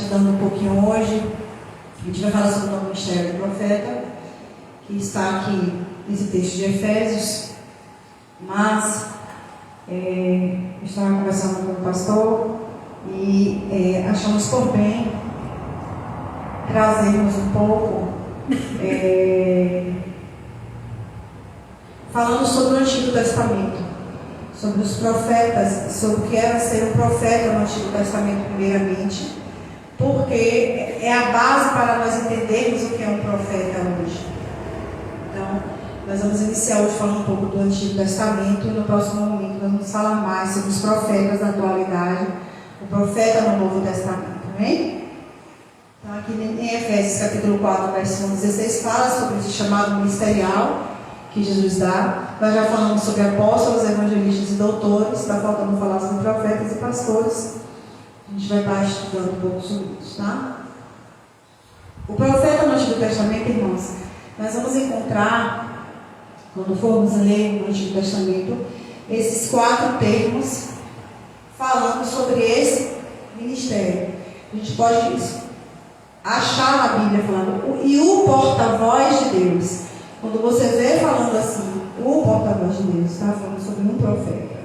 estudando um pouquinho hoje. A gente vai falar sobre o ministério do profeta, que está aqui nesse texto de Efésios. Mas eu estava conversando com o pastor e achamos por bem trazermos um pouco falando sobre o Antigo Testamento, sobre os profetas, sobre o que era ser um profeta no Antigo Testamento primeiramente, porque é a base para nós entendermos o que é um profeta hoje. Então, nós vamos iniciar hoje falando um pouco do Antigo Testamento e no próximo momento nós vamos falar mais sobre os profetas da atualidade, o profeta no Novo Testamento, amém? Então, aqui em Efésios capítulo 4, versículo 16, fala sobre esse chamado ministerial que Jesus dá. Nós já falamos sobre apóstolos, evangelistas e doutores, está faltando falar sobre profetas e pastores. A gente vai estar estudando um pouco sobre isso, tá? O profeta no Antigo Testamento, irmãos, nós vamos encontrar, quando formos ler no Antigo Testamento, esses 4 termos falando sobre esse ministério. A gente pode achar na Bíblia falando, e o porta-voz de Deus. Quando você vê falando assim, o porta-voz de Deus, está falando sobre um profeta.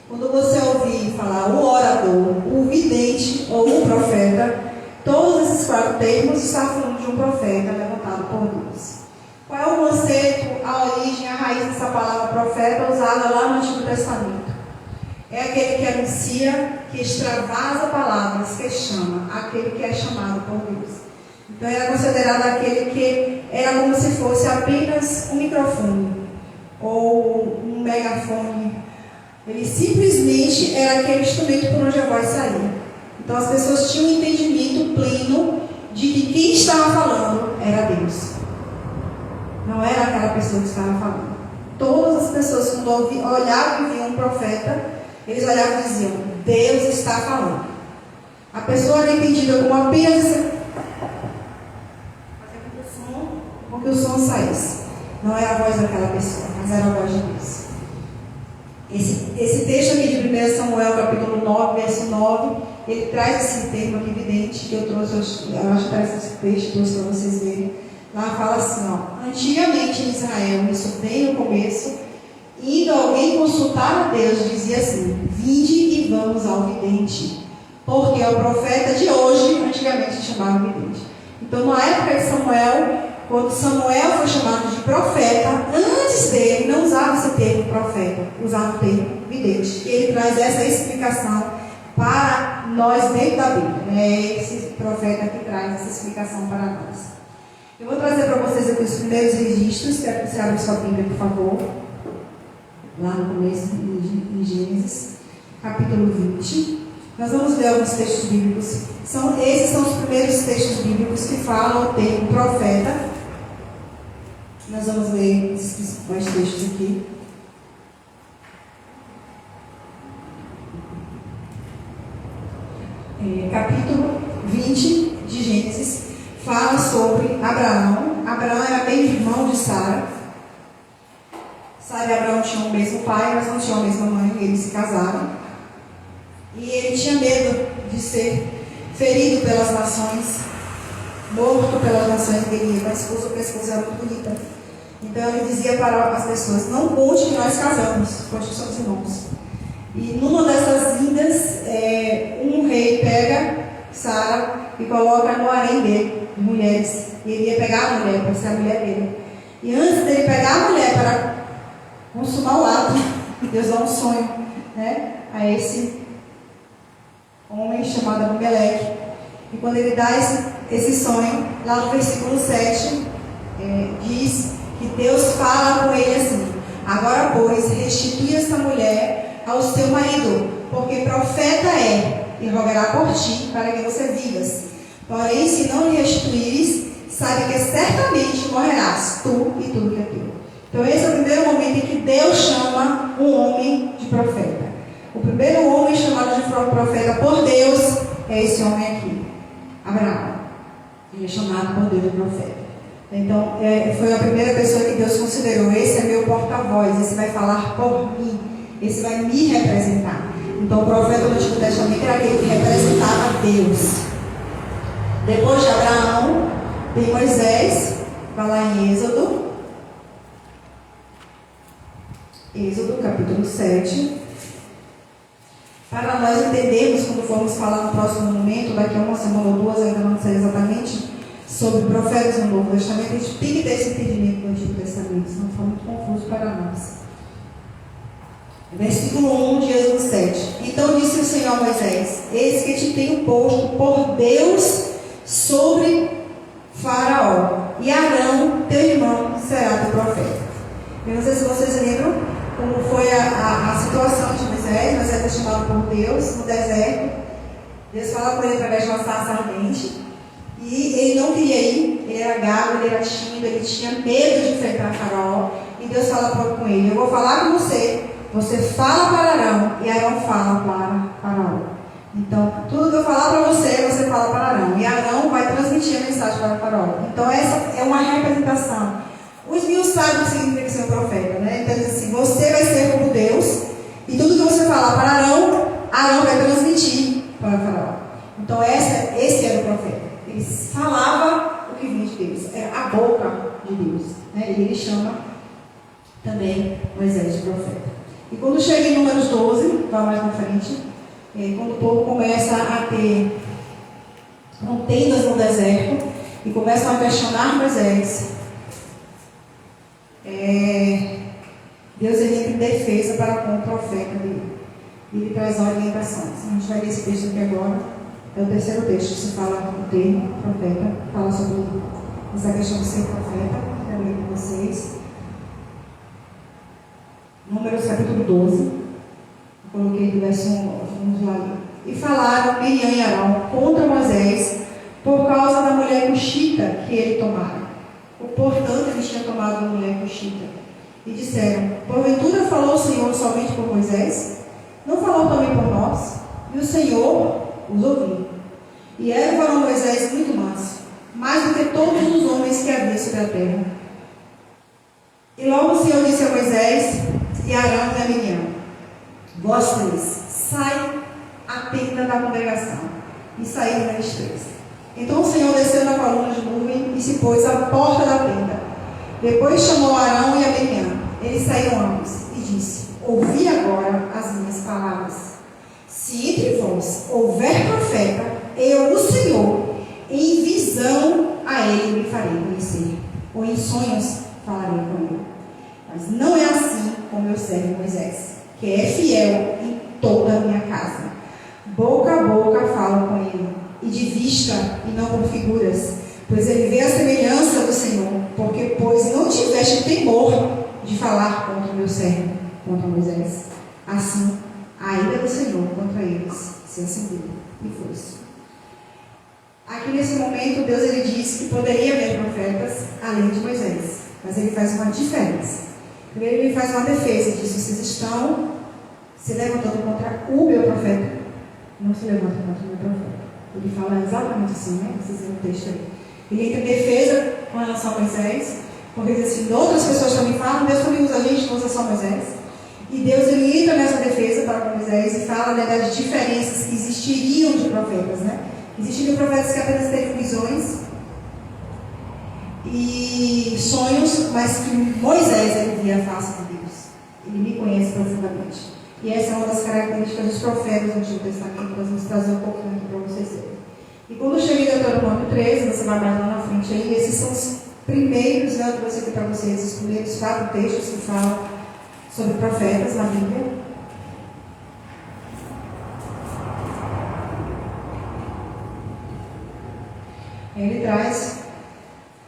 Quando você ouvir falar o orador, o vidente ou o profeta, todos esses 4 termos estão falando de um profeta levantado por Deus. Qual é o conceito, a origem, a raiz dessa palavra profeta usada lá no Antigo Testamento? É aquele que anuncia, que extravasa palavras, que chama, aquele que é chamado por Deus. Então era considerado aquele que era como se fosse apenas um microfone ou um megafone. Ele simplesmente era aquele instrumento por onde a voz saía. Então as pessoas tinham um entendimento pleno de que quem estava falando era Deus. Não era aquela pessoa que estava falando. Todas as pessoas, quando olhavam e viam um profeta, eles olhavam e diziam, Deus está falando. A pessoa era entendida como apenas porque o som saísse. Não era a voz daquela pessoa, mas era a voz de Deus. Esse texto aqui de 1 Samuel, capítulo 9, verso 9, ele traz esse termo aqui evidente, que eu trouxe, eu acho que traz esse texto para vocês verem. Lá fala assim, ó, antigamente em Israel, isso bem no começo, indo alguém consultar a Deus, dizia assim, vinde e vamos ao vidente, porque é o profeta de hoje, antigamente chamava vidente. Então, na época de Samuel, quando Samuel foi chamado de profeta, antes dele não usava esse termo profeta, usava o termo vidente. E ele traz essa explicação para nós dentro da Bíblia. É esse profeta que traz essa explicação para nós. Eu vou trazer para vocês aqui os primeiros registros. Quero que você abra sua Bíblia, por favor. Lá no começo, em Gênesis, capítulo 20. Nós vamos ler alguns textos bíblicos. Esses são os primeiros textos bíblicos que falam o termo profeta. Nós vamos ler esses principais textos aqui. Capítulo 20 de Gênesis fala sobre Abraão. Abraão era meio irmão de Sara. Sara e Abraão tinham o mesmo pai, mas não tinham a mesma mãe, e eles se casaram. E ele tinha medo de ser ferido pelas nações, morto pelas nações guerreiras, mas a esposa era muito bonita. Então ele dizia para as pessoas, não conte que nós casamos, conte que somos irmãos. E numa dessas vindas, um rei pega Sara e coloca no harém dele, de mulheres. E ele ia pegar a mulher, para ser a mulher dele. E antes dele pegar a mulher para consumar o ato, Deus dá um sonho, né, a esse homem chamado Abimeleque. E quando ele dá esse sonho, lá no versículo 7, diz que Deus fala com ele assim, agora pois, restitui esta mulher ao seu marido, porque profeta é, e rogará por ti, para que você vivas. Porém, se não lhe restituires, sabe que certamente morrerás, tu e tudo que é teu. Então esse é o primeiro momento em que Deus chama um homem de profeta. O primeiro homem chamado de profeta por Deus é esse homem aqui, Abraão. Ele é chamado por Deus de profeta. Então, foi a primeira pessoa que Deus considerou, esse é meu porta-voz, esse vai falar por mim, esse vai me representar. Então, o profeta do Antigo Testamento era aquele que representava Deus. Depois de Abraão, tem Moisés, vai lá em Êxodo capítulo 7. Para nós entendermos, quando formos falar no próximo momento, daqui a uma semana ou duas, ainda não sei exatamente, sobre profetas no Novo Testamento, a gente tem que ter esse entendimento do Antigo Testamento, senão fica muito confuso para nós. Versículo 1 de Êxodo 7. Então disse o Senhor a Moisés: eis que te tenho posto por Deus sobre Faraó, e Arão, teu irmão, será teu profeta. Eu não sei se vocês lembram como foi a situação de Moisés. Moisés foi chamado por Deus no deserto. Deus fala com ele através de uma sarça ardente. E ele não queria ir, ele era gago, ele era tímido, ele tinha medo de enfrentar Faraó. E Deus fala com ele: eu vou falar com você, você fala para Arão, e Arão fala para Faraó. Então, tudo que eu falar para você, você fala para Arão. E Arão vai transmitir a mensagem para Faraó. Então, essa é uma representação. Os mil sabem o que significa ser um profeta, né? Então, diz assim: você vai ser como Deus, e tudo que você falar para Arão, Arão vai transmitir para Faraó. Então, esse era o profeta. Ele falava o que vinha de Deus, era a boca de Deus, né? E ele chama também Moisés de profeta. E quando chega em Números 12, vai mais na frente, quando o povo começa a ter contendas no deserto e começam a questionar Moisés, Deus entra em defesa para com o profeta dele. Ele traz orientações. A gente vai ler esse texto aqui agora. É o terceiro texto que se fala o termo profeta, fala sobre essa questão de ser profeta. Quero ler com vocês. Números capítulo 12. Eu coloquei do verso 1, vamos lá ler. E falaram Miriam e Arão contra Moisés por causa da mulher cuxita que ele tomara. Portanto, eles tinham tomado uma mulher cuxita. E disseram: porventura falou o Senhor somente por Moisés? Não falou também por nós? E o Senhor os ouviu. E era o varão Moisés muito manso, mais do que todos os homens que havia sobre a terra. E logo o Senhor disse a Moisés e a Arão e a Miriam: vós três, sai à tenda da congregação. E saíram eles três. Então o Senhor desceu na coluna de nuvem e se pôs à porta da tenda. Depois chamou Arão e a Miriam. Eles saíram ambos e disse: ouvi agora as minhas palavras. Se entre vós houver profeta, eu, o Senhor, em visão a ele me farei conhecer, ou em sonhos falarei com ele. Mas não é assim com meu servo Moisés, que é fiel em toda a minha casa. Boca a boca falo com ele, e de vista e não por figuras, pois ele vê a semelhança do Senhor, porque pois não tiveste temor de falar contra o meu servo, contra Moisés. Assim, a ira do Senhor contra eles se acendeu e foi-se. Aqui nesse momento, Deus ele diz que poderia haver profetas além de Moisés, mas ele faz uma diferença. Primeiro ele faz uma defesa, ele diz: vocês estão se levantando contra o meu profeta, não se levantem contra o meu profeta. Ele fala exatamente assim, né? Vocês viram o texto aí. Ele entra em defesa com relação a Moisés, porque diz assim: outras pessoas também falam, Deus também usa a gente, não usa só Moisés. E Deus ele entra nessa defesa para com Moisés e fala, né, das diferenças que existiriam de profetas, né? Existiriam profetas que apenas teriam visões e sonhos, mas que Moisés ele via a face de Deus. Ele me conhece profundamente. E essa é uma das características dos profetas do Antigo Testamento. Nós vamos trazer um pouquinho aqui para vocês verem. E quando chega em Deuteronômio 13, você vai mais lá na frente aí, esses são os primeiros, né, eu trouxe aqui para vocês, os primeiros 4 textos que falam sobre profetas na Bíblia. Ele traz,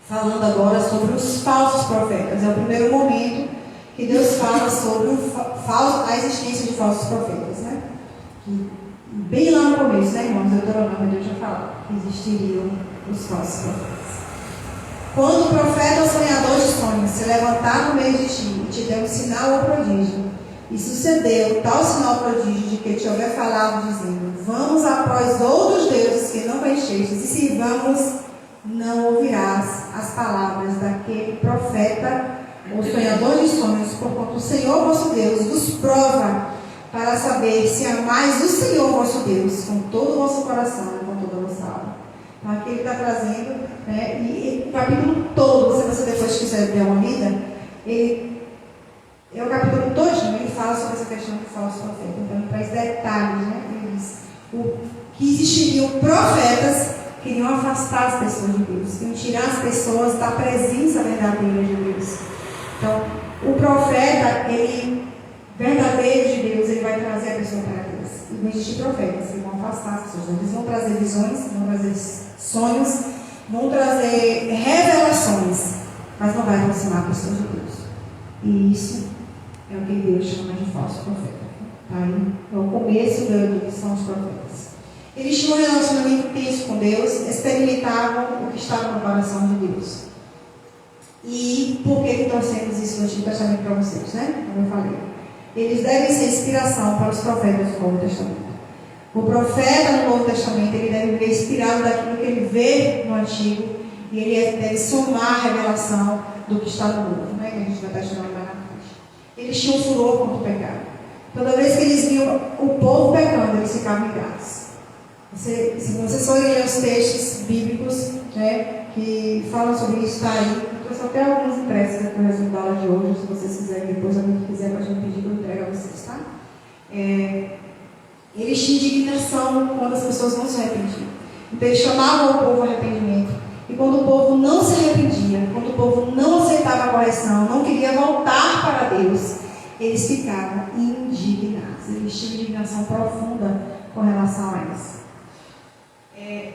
falando agora sobre os falsos profetas. É o primeiro momento que Deus fala sobre a existência de falsos profetas, né? Bem lá no começo, né, irmãos? Deuteronômio, Deus já falou que existiriam os falsos profetas. Quando o profeta ou sonhador de sonhos se levantar no meio de ti e te der um sinal ou prodígio, e sucedeu tal sinal ou prodígio de que te houver falado, dizendo: vamos após outros deuses que não conhecestes e sirvamos, não ouvirás as palavras daquele profeta ou sonhador de sonhos, porquanto o Senhor vosso Deus vos prova para saber se amais o Senhor vosso Deus com todo o vosso coração e com toda a vossa alma. Então, aqui ele está trazendo, né, e o capítulo todo, se você depois quiser ver uma lida, o capítulo todo, ele fala sobre essa questão de falso profeta. Então, ele traz detalhes, né? Ele diz que existiriam profetas que iriam afastar as pessoas de Deus, que iam tirar as pessoas da presença verdadeira de Deus. Então, o profeta, ele verdadeiro de Deus, ele vai trazer a pessoa para Deus. E não existem profetas que vão afastar as pessoas. Eles vão trazer visões, vão trazer sonhos, vão trazer revelações, mas não vai aproximar pessoas de Deus. E isso é o que Deus chama de falso profeta. Aí é o começo do que são os profetas. Eles tinham um relacionamento intenso com Deus, experimentavam o que estava no coração de Deus. E por que trouxemos isso no Antigo Testamento para vocês, né? Como eu falei. Eles devem ser inspiração para os profetas do Novo Testamento. O profeta no Novo Testamento, ele deve viver inspirado daquilo que ele vê no Antigo, e ele deve somar a revelação do que está no Novo, né? Que a gente vai estar estudando lá na frente. Eles tinham furor contra o pecado. Toda vez que eles viam o povo pecando, eles ficavam irados. Se vocês forem ler os textos bíblicos, né, que falam sobre isso, está aí. Eu trouxe até alguns impressos aqui no resumo da aula de hoje, se vocês quiserem, depois alguém quiser, pode me pedir que eu entregue a vocês, tá? Eles tinham indignação quando as pessoas não se arrependiam. Então eles chamavam o povo ao arrependimento. E quando o povo não se arrependia, quando o povo não aceitava a correção, não queria voltar para Deus, eles ficavam indignados. Eles tinham indignação profunda com relação a isso.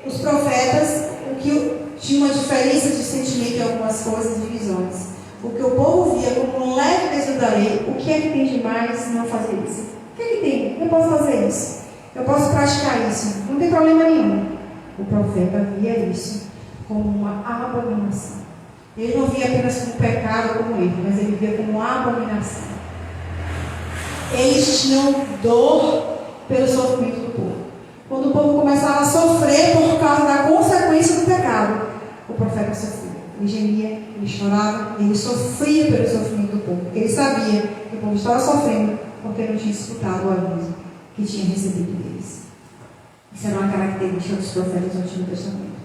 Os profetas, o que tinha uma diferença de sentimento em algumas coisas e visões. O que o povo via como um leve desvio da lei, o que é que tem de mais não fazer isso? O que é que tem? Eu posso fazer isso. Eu posso praticar isso. Não tem problema nenhum. O profeta via isso como uma abominação. Ele não via apenas como pecado, como erro, mas ele via como uma abominação. Eles tinham dor pelo sofrimento do povo. Quando o povo começava a sofrer por causa da consequência do pecado, o profeta sofria. Ele gemia, ele chorava, ele sofria pelo sofrimento do povo. Porque ele sabia que o povo estava sofrendo porque não tinha escutado o aviso que tinha recebido deles. Isso era uma característica dos profetas do Antigo Testamento.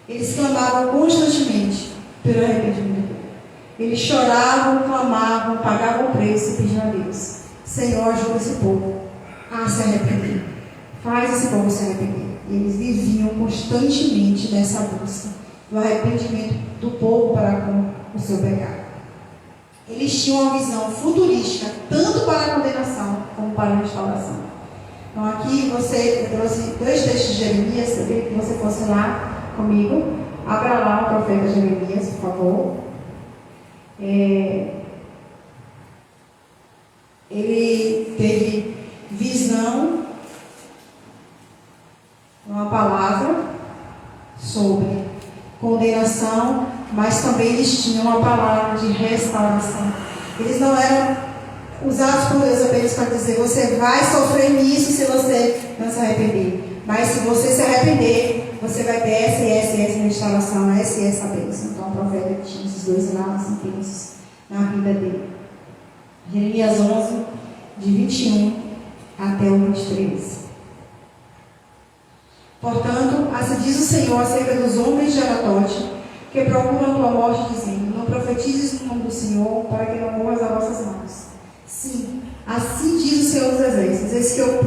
Eles clamavam constantemente pelo arrependimento do povo. Eles choravam, clamavam, pagavam o preço e pediam a Deus: Senhor, ajuda esse povo a se arrepender. Faz esse povo se arrepender. E eles viviam constantemente nessa busca do arrependimento do povo para com o seu pecado. Eles tinham uma visão futurística, tanto para a condenação como para a restauração. Então aqui eu trouxe 2 textos de Jeremias, eu queria que você fosse lá comigo. Abra lá o profeta Jeremias, por favor. Ele teve visão, uma palavra sobre condenação, mas também eles tinham uma palavra de restauração. Eles não eram usados por Deus apenas para dizer: você vai sofrer nisso se você não se arrepender. Mas se você se arrepender, você vai ter essa e essa e essa restauração, essa e essa bênção. Então o profeta tinha esses 2 lados intensos na vida dele. Jeremias 11, de 21 até o 23. Portanto, assim diz o Senhor acerca dos homens de Anatote, que procuram a tua morte, dizendo: não profetizes no nome do Senhor, para que não morras a vossas mãos. Sim, assim diz o Senhor dos Exércitos: eis que eu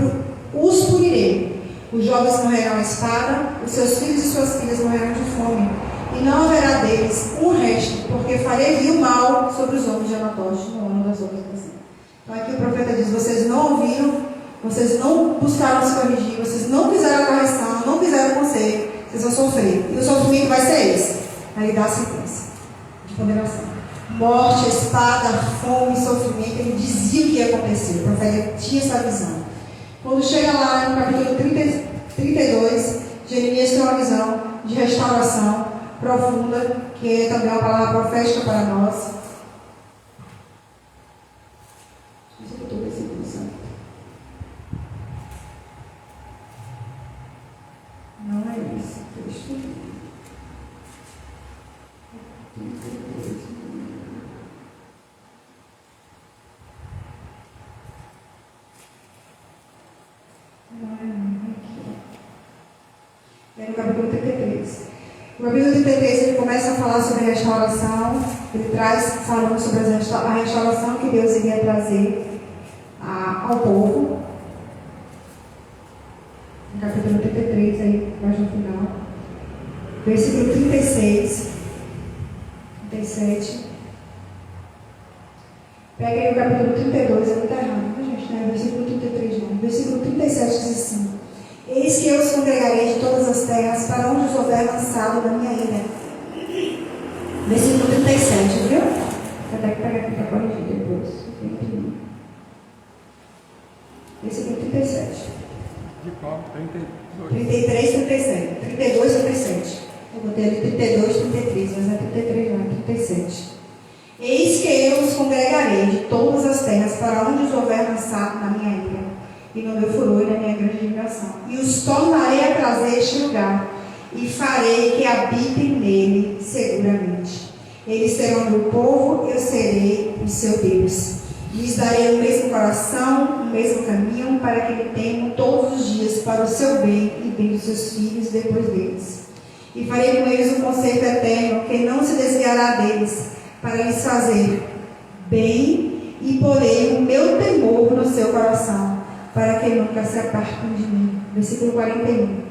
os punirei. Os jovens morrerão à espada, os seus filhos e suas filhas morrerão de fome, e não haverá deles um resto, porque farei vir o mal sobre os homens de Anatote no ano das obras do Senhor. Então aqui o profeta diz: vocês não ouviram, vocês não buscaram se corrigir, vocês não fizeram a correção, não fizeram o conselho, vocês vão sofrer. E o sofrimento vai ser esse. Aí ele dá a sentença de condenação. Morte, espada, fome, sofrimento. Ele dizia o que ia acontecer. O profeta tinha essa visão. Quando chega lá no capítulo 32, Jeremias tem uma visão de restauração profunda, que é também uma palavra profética para nós. Não sei se eu estou percebendo isso. Não é isso. É no capítulo 33. O capítulo 33 ele começa a falar sobre restauração, ele traz falando sobre a restauração que Deus iria trazer ao povo. No capítulo 33, aí, mais no final. Versículo 36, 37. Pega aí o capítulo 32, eu não está errado, né, gente? Não é versículo 33, não. Versículo 37 diz assim: Eis que eu os congregarei de todas as terras, para onde os houver lançado da minha ira. Versículo 37, viu? Vou até que pegar aqui para corrigir depois. Versículo 37. De qual? 33, 37. 32, 37. Eu botei ali 32, 33, mas é 33 não, é 37. Eis que eu os congregarei de todas as terras, para onde os houver lançado na minha ira, e no meu furor e na minha grande indignação. E os tornarei a trazer este lugar, e farei que habitem nele seguramente. Eles serão meu povo, eu serei o seu Deus. Lhes darei o mesmo coração, o mesmo caminho, para que me temam todos os dias para o seu bem e bem dos seus filhos depois deles. E farei com eles um concerto eterno, que não se desviará deles, para lhes fazer bem, e porei o meu temor no seu coração, para que nunca se apartem de mim. Versículo 41.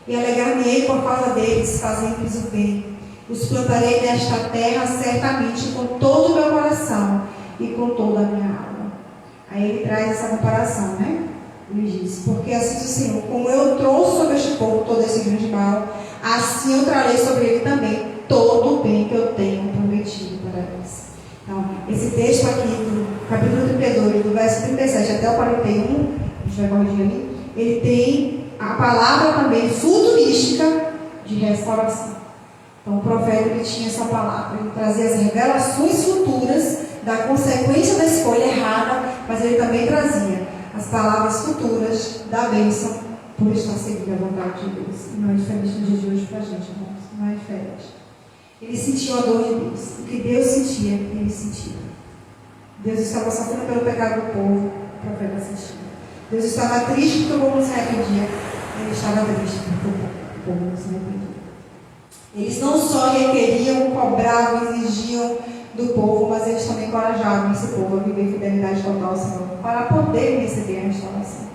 E alegrar-me-ei por causa deles, fazendo-lhes o bem. Os plantarei nesta terra certamente com todo o meu coração e com toda a minha alma. Aí ele traz essa comparação, né? Ele diz: porque assim diz o Senhor, como eu trouxe sobre este povo todo esse grande mal, assim eu trarei sobre ele também todo o bem que eu tenho prometido para eles. Então, esse texto aqui, do capítulo 32, do verso 37 até o 41, a gente vai corrigir ali, ele tem a palavra também futurística de restauração. Então, o profeta ele tinha essa palavra, ele trazia as revelações futuras da consequência da escolha errada, mas ele também trazia as palavras futuras da bênção por estar seguindo a vontade de Deus. E não é diferente no dia de hoje para a gente, irmãos, não é diferente. Ele sentiu a dor de Deus. O que Deus sentia, ele sentia. Deus estava sofrendo pelo pecado do povo, o profeta sentia. Deus estava triste porque o povo não se arrependia. Ele estava triste porque o povo não se arrependia. Eles não só requeriam, cobravam, exigiam do povo, mas eles também encorajavam esse povo a viver fidelidade total ao Senhor, para poderem receber a restauração.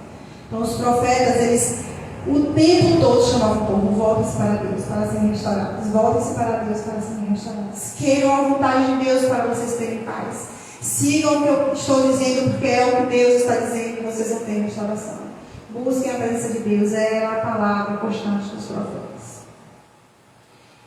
Então os profetas, eles o tempo todo chamavam o povo: voltem-se para Deus para serem restaurados, voltem-se para Deus para serem restaurados, queiram a vontade de Deus para vocês terem paz, sigam o que eu estou dizendo, porque é o que Deus está dizendo, que vocês vão ter restauração. Busquem a presença de Deus, é a palavra constante dos profetas.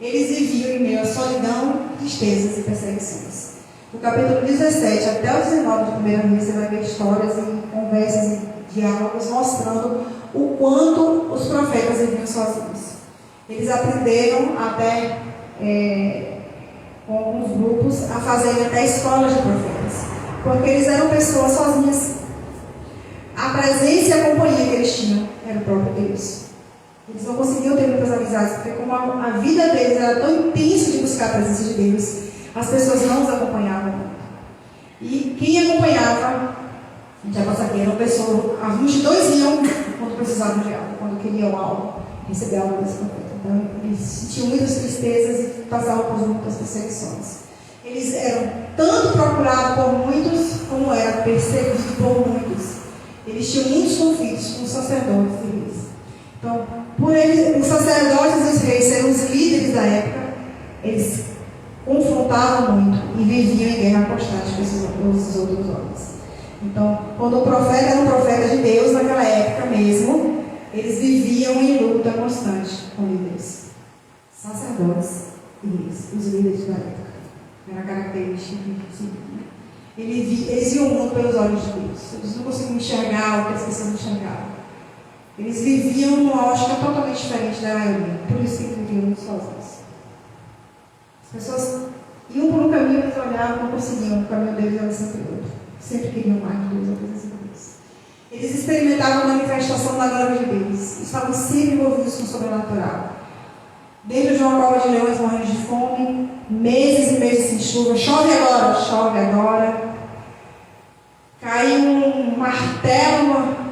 Eles viviam em meio à solidão, tristezas e perseguições. No capítulo 17 até o 19 de 1 Reis, você vai ver histórias e conversas e diálogos mostrando o quanto os profetas viviam sozinhos. Eles aprenderam até com alguns grupos a fazerem até escolas de profetas, porque eles eram pessoas sozinhas. A presença e a companhia que eles tinham era o próprio Deus. Eles não conseguiam ter muitas amizades, porque como a vida deles era tão intensa de buscar a presença de Deus, as pessoas não os acompanhavam muito. E quem acompanhava, a gente já passa aqui, eram pessoas, as multidões iam quando precisavam de algo, quando queriam algo, receber algo desse profeta. Então, eles sentiam muitas tristezas e passavam por muitas perseguições. Eles eram tanto procurados por muitos, como eram perseguidos por muitos. Eles tinham muitos conflitos com os sacerdotes e reis. Então, por eles, os sacerdotes e os reis serem os líderes da época, eles confrontavam muito e viviam em guerra constante com esses outros homens. Então, quando o profeta era um profeta de Deus, naquela época mesmo, eles viviam em luta constante com líderes, sacerdotes e reis, os líderes da época. Era a característica que se via. Eles viam o mundo pelos olhos de Deus. Eles não conseguiam enxergar o que as pessoas enxergavam. Eles viviam numa ótica totalmente diferente da maioria. Por isso que eles viviam muito sozinhos. As pessoas iam por um caminho, eles olhavam, não conseguiam. O caminho deles era sempre outro. Sempre queriam mais de Deus, a presença de Deus. Eles experimentavam a manifestação da glória de Deus. Estavam sempre envolvidos com o sobrenatural. Dentro de uma cova de leões morrendo de fome, meses e meses sem chuva. Chove agora. Caiu um martelo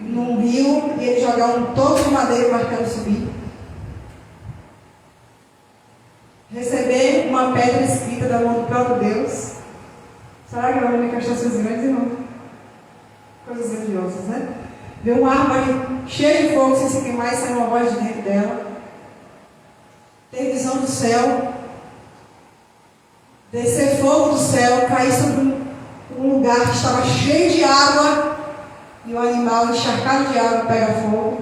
num rio e ele jogar um toco de madeira e o martelo subir. Receber uma pedra escrita da mão do próprio Deus. Será que vai manifestar seus grandes irmãos? Coisas grandiosas, né? Ver uma árvore cheia de fogo sem se queimar e sair uma voz de dentro dela. Ter visão do céu. Descer fogo do céu, cair sobre um lugar que estava cheio de água e o animal encharcado de água pega fogo.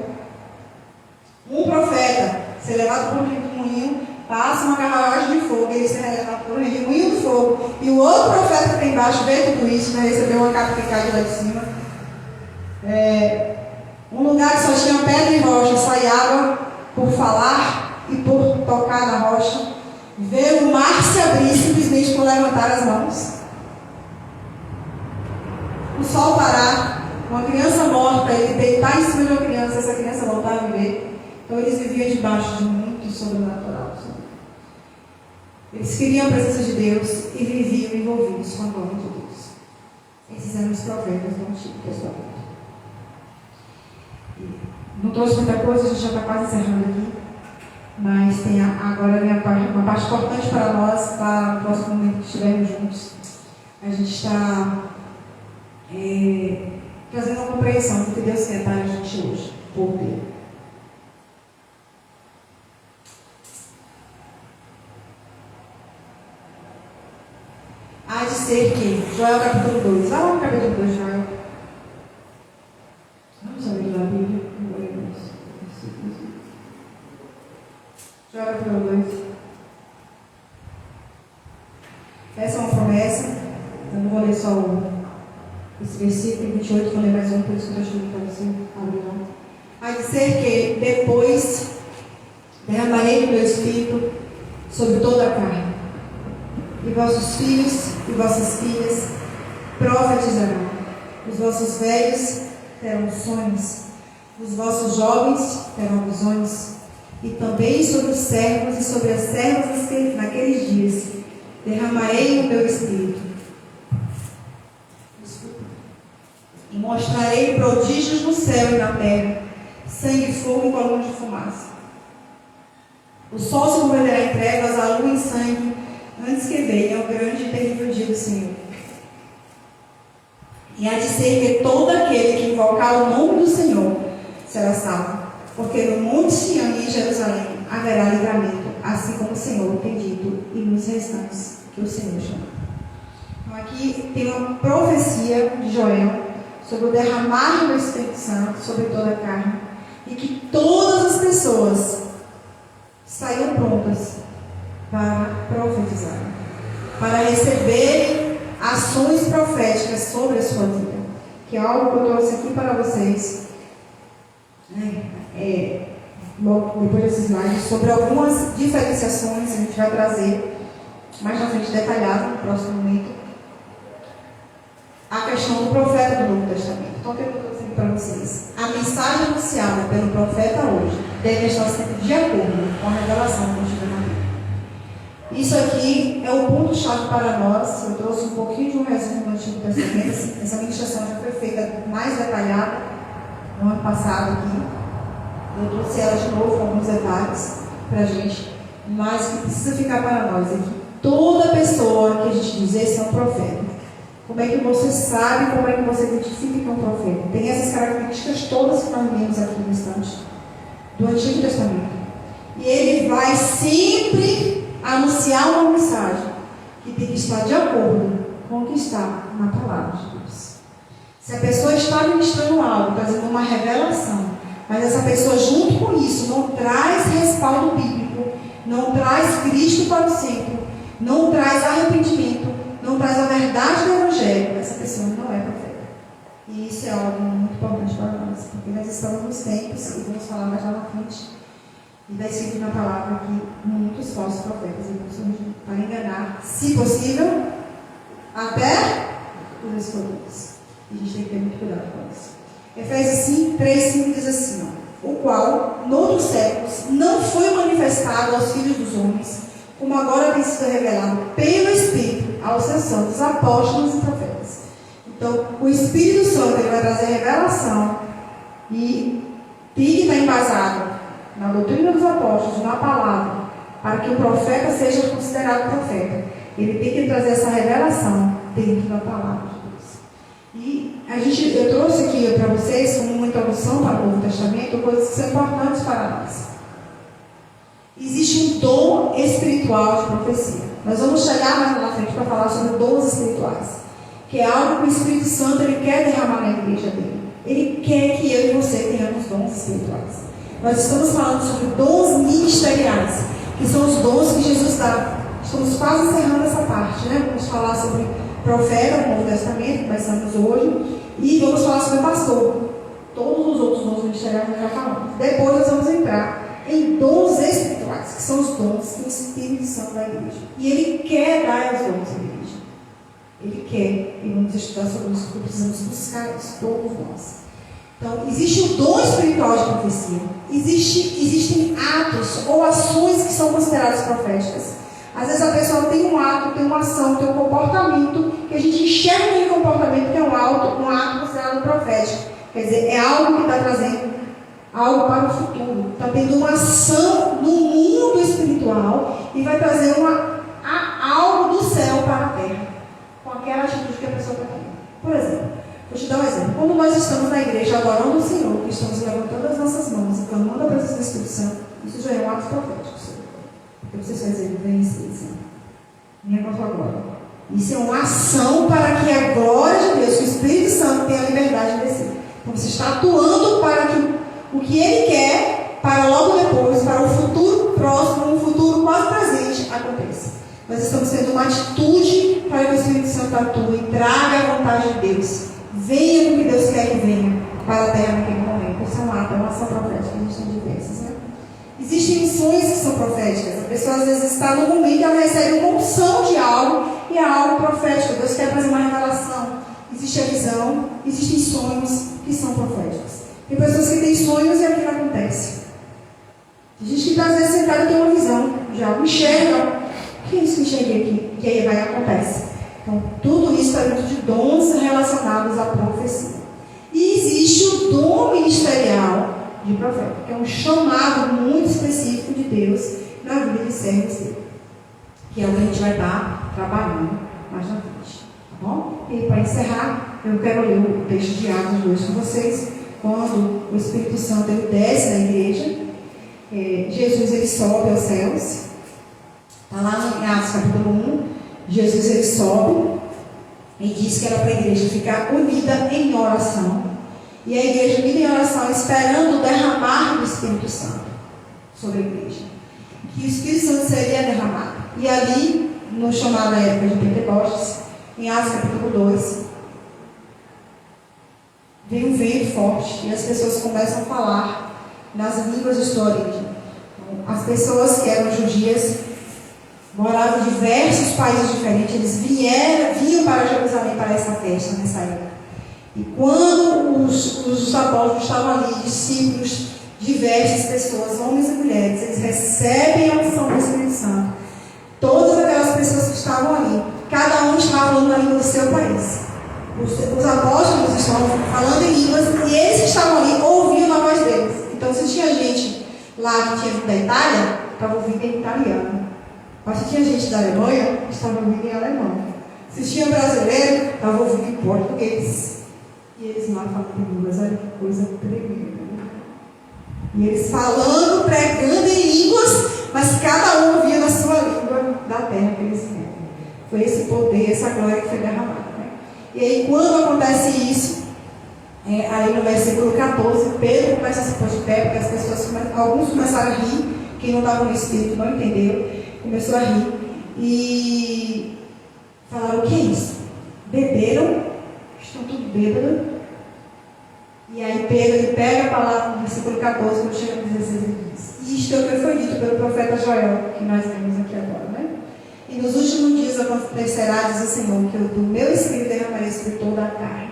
Um profeta ser levado por um redemoinho, passa uma carruagem de fogo, ele ser levado por um redemoinho de fogo, e o outro profeta que está embaixo vê tudo isso, vai receber uma capa que cai de lá de cima. Um lugar que só tinha pedra e rocha, sai água por falar e por tocar na rocha. Ver o mar se abrir simplesmente por levantar as mãos. O sol parar, uma criança morta, ele deitar em cima de uma criança, essa criança voltar a viver. Então eles viviam debaixo de muito sobrenatural. Eles queriam a presença de Deus e viviam envolvidos com a glória de Deus. Esses eram os profetas do Antigo Testamento. Não trouxe muita coisa, a gente já está quase encerrando aqui. Mas tem agora uma parte importante para nós, para o próximo momento que estivermos juntos. A gente está trazendo uma compreensão do que Deus quer para a gente hoje, por Deus. Há de ser que, Joel capítulo 2, vai lá no capítulo 2, Joel. Vamos abrir lá a Bíblia. Joel capítulo 2. Essa é uma promessa. Eu não vou ler só esse versículo 28, vou ler mais um, por isso que eu estou chamando para você abrir lá. Há de ser que depois derramarei o meu espírito sobre toda a carne. E vossos filhos e vossas filhas profetizarão. Os vossos velhos terão sonhos. Os vossos jovens terão visões. E também sobre os servos e sobre as servas naqueles dias derramarei o meu espírito. E mostrarei prodígios no céu e na terra, sangue, fogo e coluna de fumaça. O sol se converterá em trevas, a lua em sangue, antes que venha o grande e terrível dia do Senhor. E há de ser que todo aquele que invocar o nome do Senhor será salvo, porque no Monte Sião e em Jerusalém haverá livramento, assim como o Senhor tem dito, e nos restantes que o Senhor chamou. Então aqui tem uma profecia de Joel sobre o derramar do Espírito Santo sobre toda a carne, e que todas as pessoas saiam prontas para profetizar, para receberem ações proféticas sobre a sua vida, que é algo que eu trouxe aqui para vocês, depois desses slides, sobre algumas diferenciações. A gente vai trazer mais na frente detalhado no próximo momento a questão do profeta do Novo Testamento. Então, o que eu estou dizendo para vocês? A mensagem anunciada pelo profeta hoje deve estar sempre de acordo com a revelação contida na Bíblia. Isso aqui é o ponto-chave para nós. Eu trouxe um pouquinho de um resumo do Antigo Testamento. Essa ministração já foi feita mais detalhada no ano passado aqui. Eu trouxe ela de novo com alguns detalhes para a gente. Mas o que precisa ficar para nós é que toda pessoa que a gente diz, esse é um profeta. Como é que você sabe, como é que você identifica que é um profeta? Tem essas características todas que nós vemos aqui no instante do Antigo Testamento. E ele vai sempre anunciar uma mensagem que tem que estar de acordo com o que está na palavra de Deus. Se a pessoa está ministrando algo, trazendo uma revelação, mas essa pessoa junto com isso não traz respaldo bíblico, não traz Cristo para o centro, não traz arrependimento, não traz a verdade do Evangelho, essa pessoa não é profeta. E isso é algo muito importante para nós, porque nós estamos nos tempos, e vamos falar mais lá na frente, e está escrito na palavra que muitos falsos profetas vão surgir para enganar, se possível, até os escolhidos. E a gente tem que ter muito cuidado com isso. Efésios 3:5 diz assim, o qual, noutros séculos, não foi manifestado aos filhos dos homens, como agora tem sido revelado pelo Espírito aos seus santos apóstolos e profetas. Então, o Espírito Santo ele vai trazer revelação e tem que estar embasado na doutrina dos apóstolos, na palavra, para que o profeta seja considerado profeta. Ele tem que trazer essa revelação dentro da palavra de Deus. E eu trouxe aqui para vocês, como uma introdução para o Novo Testamento, coisas que são importantes para nós. Existe um dom espiritual de profecia. Nós vamos chegar mais lá na frente para falar sobre dons espirituais, que é algo que o Espírito Santo ele quer derramar na igreja dele. Ele quer que eu e você tenhamos dons espirituais. Nós estamos falando sobre dons ministeriais, que são os dons que Jesus dá. Estamos quase encerrando essa parte, né? Vamos falar sobre profeta no Novo Testamento, começamos hoje, e vamos falar sobre pastor. Todos os outros dons ministeriais nós já falamos. Depois nós vamos entrar em dons espirituais, que são os dons que o Espírito Santo da igreja. E ele quer dar os dons à igreja. Ele quer, e vamos estudar sobre isso, porque precisamos buscar isso, todos nós. Então, existe o dom espiritual de profecia. Existem atos ou ações que são consideradas proféticas. Às vezes a pessoa tem um ato, tem uma ação, tem um comportamento, que a gente enxerga aquele comportamento que é um ato considerado profético. Quer dizer, é algo que está trazendo algo para o futuro. Está tendo uma ação no mundo espiritual e vai trazer algo do céu para a terra, com aquela atitude que a pessoa está tendo. Por exemplo, vou te dar um exemplo. Quando nós estamos na igreja adorando o Senhor, que estamos levantando as nossas mãos e clamando a presença do Espírito Santo, isso já é um ato profético. Porque você está dizendo, vem Espírito Santo, minha conta agora. Isso é uma ação para que a glória de Deus, que o Espírito Santo tenha a liberdade de descer. Então você está atuando para que o que Ele quer, para logo depois, para o futuro próximo, um futuro quase presente, aconteça. Nós estamos tendo uma atitude para que o Espírito Santo atue e traga a vontade de Deus. Venha o que Deus quer que venha para a terra naquele momento. Isso é um ato, é uma ação profética, a gente tem diversas, né? Existem missões que são proféticas. A pessoa às vezes está no momento e ela recebe uma unção de algo e é algo profético. Deus quer fazer uma revelação. Existe a visão, existem sonhos que são proféticos. Tem pessoas que têm sonhos e aquilo acontece. Tem gente que às vezes sentada tem uma visão de algo, enxerga. O que é isso que enxerguei aqui? E aí vai e acontece. Então, tudo isso está dentro de dons relacionados à profecia. E existe o dom ministerial de profeta, que é um chamado muito específico de Deus na vida de servos dele, que é o que a gente vai estar trabalhando mais na frente, tá bom? E para encerrar, eu quero ler o texto de Atos 2 com vocês. Quando o Espírito Santo ele desce na igreja, Jesus ele sobe aos céus. Está lá em Atos capítulo 1, Jesus ele sobe e diz que era para a igreja ficar unida em oração. E a igreja unida em oração, esperando o derramar do Espírito Santo sobre a igreja. Que o Espírito Santo seria derramado. E ali, no chamado época de Pentecostes, em Atos capítulo 2, vem um vento forte e as pessoas começam a falar nas línguas de sua origem. Então, as pessoas que eram judias, moravam em diversos países diferentes, eles vinham para Jerusalém para essa festa, nessa época. E quando os apóstolos estavam ali, discípulos, diversas pessoas, homens e mulheres, eles recebem a unção do Espírito Santo. Todas aquelas pessoas que estavam ali, cada um estava falando na língua do seu país. Os apóstolos estavam falando em línguas e eles que estavam ali ouviam a voz deles. Então, se tinha gente lá que tinha vindo da Itália, estava ouvindo em italiano. Mas se tinha gente da Alemanha, estava ouvindo em alemão. Se tinha brasileiro, estava ouvindo em português. E eles lá falando em línguas, olha que coisa tremenda. E eles falando, pregando em línguas, mas cada um ouvia na sua língua da terra que eles vinham. Foi esse poder, essa glória que foi derramada. E aí, quando acontece isso, aí no versículo 14, Pedro começa a se pôr de pé, porque as pessoas, alguns começaram a rir, quem não estava no Espírito não entendeu, começou a rir, e falaram, o que é isso? Beberam, estão tudo bêbados, e aí Pedro ele pega a palavra no versículo 14, quando chega no 16, ele diz, isto é o que foi dito pelo profeta Joel, que nós vemos aqui agora, né? E nos últimos dias acontecerá, diz o Senhor, que eu do meu Espírito derramarei sobre toda a carne.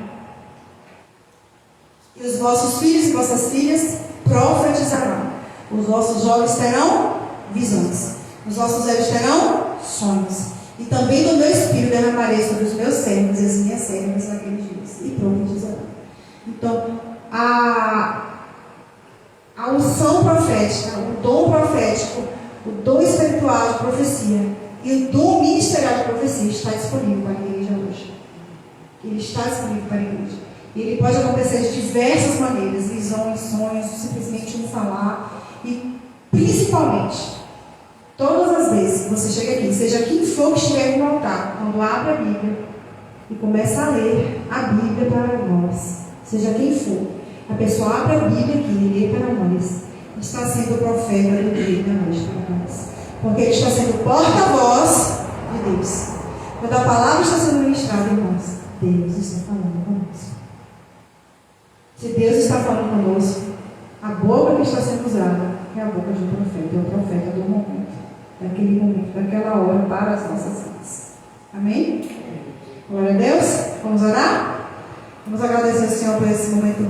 E os vossos filhos e vossas filhas profetizarão. Os vossos jovens terão visões. Os vossos velhos terão sonhos. E também do meu Espírito derramarei sobre os meus servos e as minhas servas naqueles dias. E profetizarão. Então, a unção profética, o dom profético, o dom espiritual percentual de profecia e o dom ministerial de profecia está disponível para a igreja hoje. Ele está disponível para a igreja. E ele pode acontecer de diversas maneiras, visões, sonhos, simplesmente um falar. E principalmente, todas as vezes que você chega aqui, seja quem for que estiver no altar, quando abre a Bíblia e começa a ler a Bíblia para nós, seja quem for, a pessoa abre a Bíblia aqui e lê para nós, está sendo o profeta do dia da noite para nós, porque ele está sendo porta-voz de Deus. Quando a palavra está sendo ministrada, irmãos, Deus está falando conosco. Se Deus está falando conosco, a boca que está sendo usada é a boca de um profeta, é o profeta do momento, daquele momento, daquela hora, para as nossas vidas. Amém? Glória a Deus. Vamos orar? Vamos agradecer ao Senhor por esse momento.